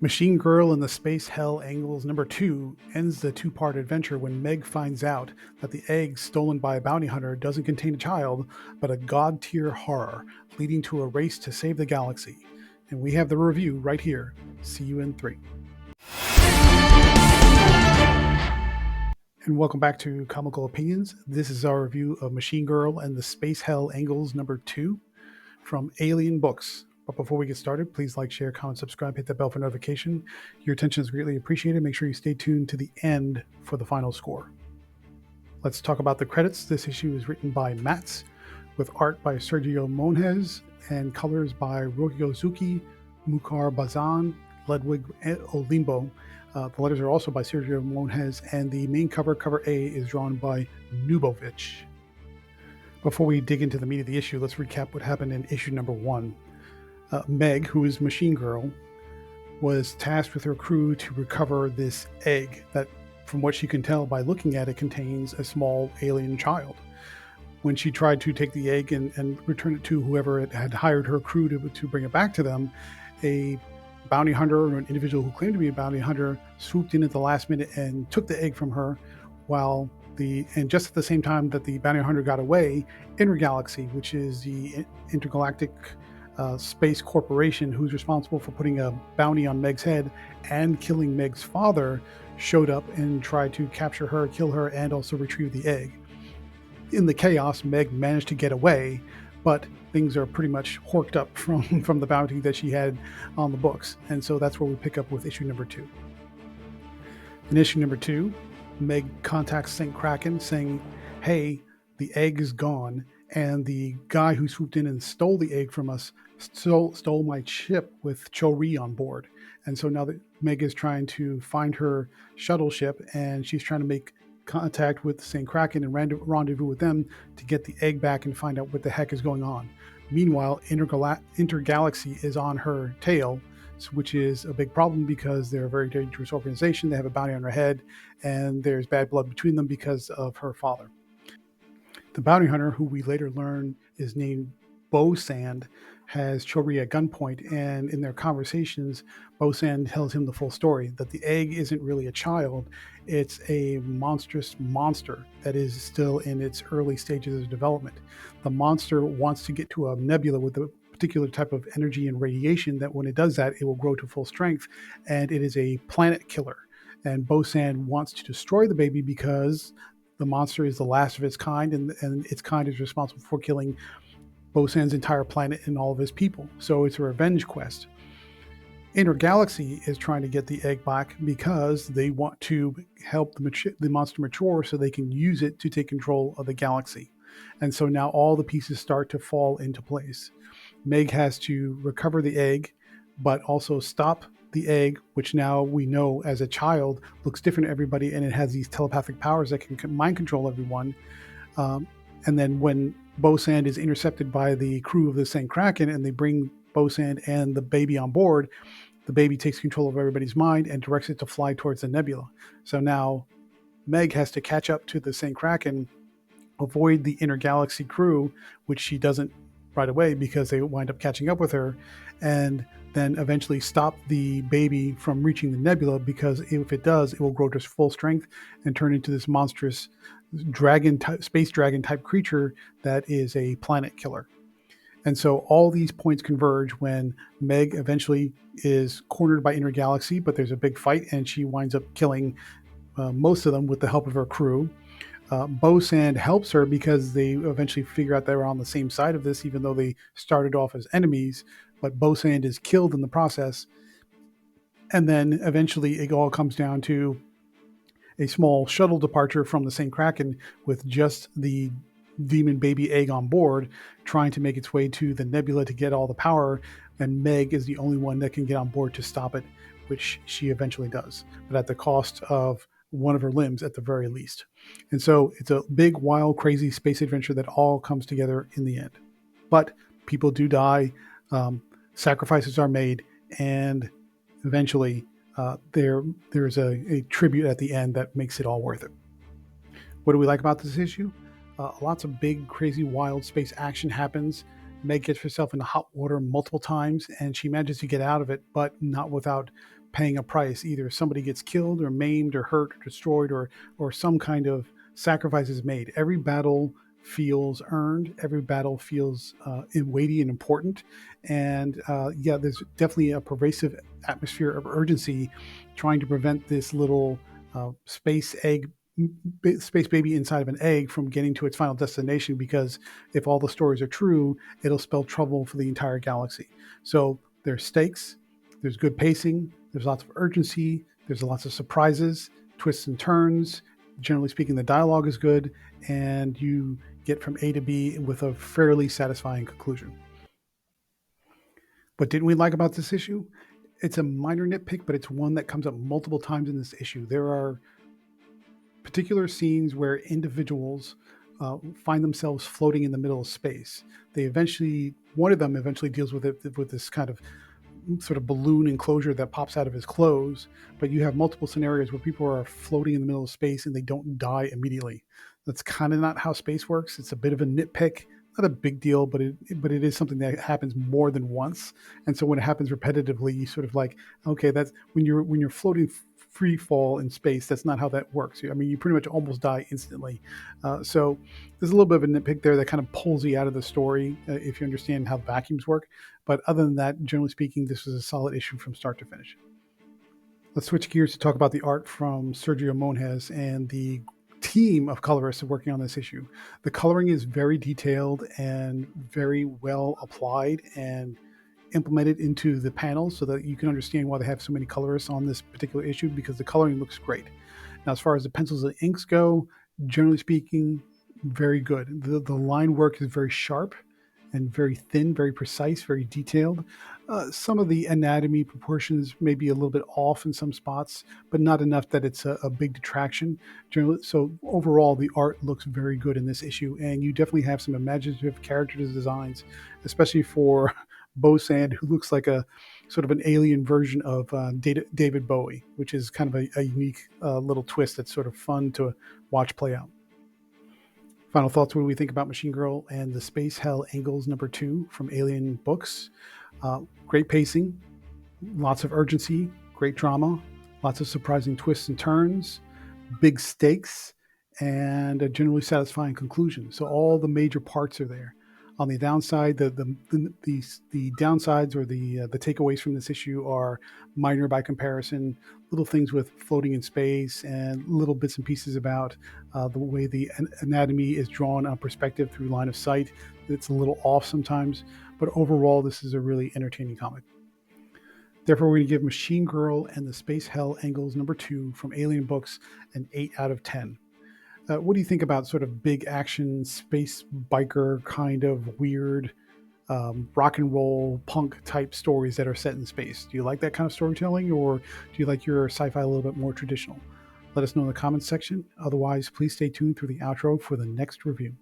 Machine Girl and the Space Hell Engels #2 ends the two-part adventure when Meg finds out that the egg stolen by a bounty hunter doesn't contain a child, but a god-tier horror, leading to a race to save the galaxy. And we have the review right here. See you in 3. And welcome back to Comical Opinions. This is our review of Machine Girl and the Space Hell Engels #2 from Alien Books. But before we get started, please like, share, comment, subscribe, hit that bell for notification. Your attention is greatly appreciated. Make sure you stay tuned to the end for the final score. Let's talk about the credits. This issue is written by Mats, with art by Sergio Monjes and colors by Ryosuke Mukarbazan, Ludwig Olimbo. The letters are also by Sergio Monjes, and the main cover, cover A, is drawn by Nubovic. Before we dig into the meat of the issue, let's recap what happened in issue number 1. Meg, who is Machine Girl, was tasked with her crew to recover this egg that, from what she can tell by looking at it, contains a small alien child. When she tried to take the egg and return it to whoever had hired her crew to bring it back to them, a bounty hunter or an individual who claimed to be a bounty hunter swooped in at the last minute and took the egg from her, and just at the same time that the bounty hunter got away, Intergalaxy, which is the intergalactic space corporation who's responsible for putting a bounty on Meg's head and killing Meg's father, showed up and tried to capture her, kill her, and also retrieve the egg. In the chaos, Meg managed to get away, but things are pretty much horked up from the bounty that she had on the books. And so that's where we pick up with issue number 2. In issue number 2, Meg contacts St. Kraken saying, hey, the egg is gone, and the guy who swooped in and stole the egg from us stole my ship with Cho-Ri on board. And so now that Meg is trying to find her shuttle ship, and she's trying to make contact with St. Kraken and rendezvous with them to get the egg back and find out what the heck is going on. Meanwhile, Intergalaxy is on her tail, which is a big problem because they're a very dangerous organization. They have a bounty on her head, and there's bad blood between them because of her father. The bounty hunter, who we later learn is named Bo-Sand, has Cho-Ri at gunpoint, and in their conversations, Bo-Sand tells him the full story, that the egg isn't really a child, it's a monstrous monster that is still in its early stages of development. The monster wants to get to a nebula with a particular type of energy and radiation that when it does that, it will grow to full strength, and it is a planet killer. And Bo-Sand wants to destroy the baby because the monster is the last of its kind, and its kind is responsible for killing Bo-Sand's entire planet and all of his people. So it's a revenge quest. Intergalaxy is trying to get the egg back because they want to help the monster mature so they can use it to take control of the galaxy. And so now all the pieces start to fall into place. Meg has to recover the egg, but also stop the egg, which now we know as a child looks different to everybody, and it has these telepathic powers that can mind control everyone. And then when Bo-Sand is intercepted by the crew of the St. Kraken and they bring Bo-Sand and the baby on board, the baby takes control of everybody's mind and directs it to fly towards the nebula. So now Meg has to catch up to the St. Kraken, avoid the Intergalaxy crew, which she doesn't right away because they wind up catching up with her, and then eventually stop the baby from reaching the nebula, because if it does, it will grow to full strength and turn into this monstrous space dragon type creature that is a planet killer. And so all these points converge when Meg eventually is cornered by Intergalaxy, but there's a big fight and she winds up killing most of them with the help of her crew. Bo-Sand helps her because they eventually figure out they're on the same side of this, even though they started off as enemies, but Bo-Sand is killed in the process. And then eventually it all comes down to a small shuttle departure from the St. Kraken with just the demon baby egg on board, trying to make its way to the nebula to get all the power, and Meg is the only one that can get on board to stop it, which she eventually does, but at the cost of one of her limbs at the very least. And so it's a big, wild, crazy space adventure that all comes together in the end. But people do die, sacrifices are made, and eventually there's a tribute at the end that makes it all worth it. What do we like about this issue? Lots of big, crazy, wild space action happens. Meg gets herself into hot water multiple times, and she manages to get out of it, but not without paying a price. Either somebody gets killed or maimed or hurt or destroyed, or some kind of sacrifice is made. Every battle feels earned. Every battle feels weighty and important. And yeah, there's definitely a pervasive atmosphere of urgency trying to prevent this little space baby inside of an egg from getting to its final destination, because if all the stories are true, it'll spell trouble for the entire galaxy. So there's stakes, there's good pacing, there's lots of urgency, there's lots of surprises, twists and turns. Generally speaking, the dialogue is good, and you get from A to B with a fairly satisfying conclusion. What didn't we like about this issue? It's a minor nitpick, but it's one that comes up multiple times in this issue. There are particular scenes where individuals find themselves floating in the middle of space. One of them eventually deals with it with this kind of sort of balloon enclosure that pops out of his clothes, but you have multiple scenarios where people are floating in the middle of space and they don't die immediately. That's kind of not how space works. It's a bit of a nitpick, not a big deal, but it is something that happens more than once. And so when it happens repetitively, you sort of like, okay, that's when you're floating free fall in space. That's not how that works. I mean, you pretty much almost die instantly. So there's a little bit of a nitpick there that kind of pulls you out of the story if you understand how vacuums work. But other than that, generally speaking, this was a solid issue from start to finish. Let's switch gears to talk about the art from Sergio Monjes and the team of colorists working on this issue. The coloring is very detailed and very well applied and implemented into the panels so that you can understand why they have so many colorists on this particular issue, because the coloring looks great. Now, as far as the pencils and inks go, generally speaking, very good. The line work is very sharp and very thin, very precise, very detailed. Some of the anatomy proportions may be a little bit off in some spots, but not enough that it's a big detraction. So overall, the art looks very good in this issue, and you definitely have some imaginative character designs, especially for Bosan, who looks like a sort of an alien version of David Bowie, which is kind of a unique little twist that's sort of fun to watch play out. Final thoughts: what do we think about Machine Girl and the Space Hell Engels #2 from Alien Books? Great pacing, lots of urgency, great drama, lots of surprising twists and turns, big stakes, and a generally satisfying conclusion. So all the major parts are there. On the downside, the downsides or the takeaways from this issue are minor by comparison. Little things with floating in space and little bits and pieces about the way the anatomy is drawn on perspective through line of sight. It's a little off sometimes, but overall, this is a really entertaining comic. Therefore, we're going to give Machine Girl and the Space Hell Engels #2 from Alien Books an 8 out of 10. What do you think about sort of big action, space biker kind of weird rock and roll punk type stories that are set in space? Do you like that kind of storytelling, or do you like your sci-fi a little bit more traditional? Let us know in the comments section. Otherwise, please stay tuned through the outro for the next review.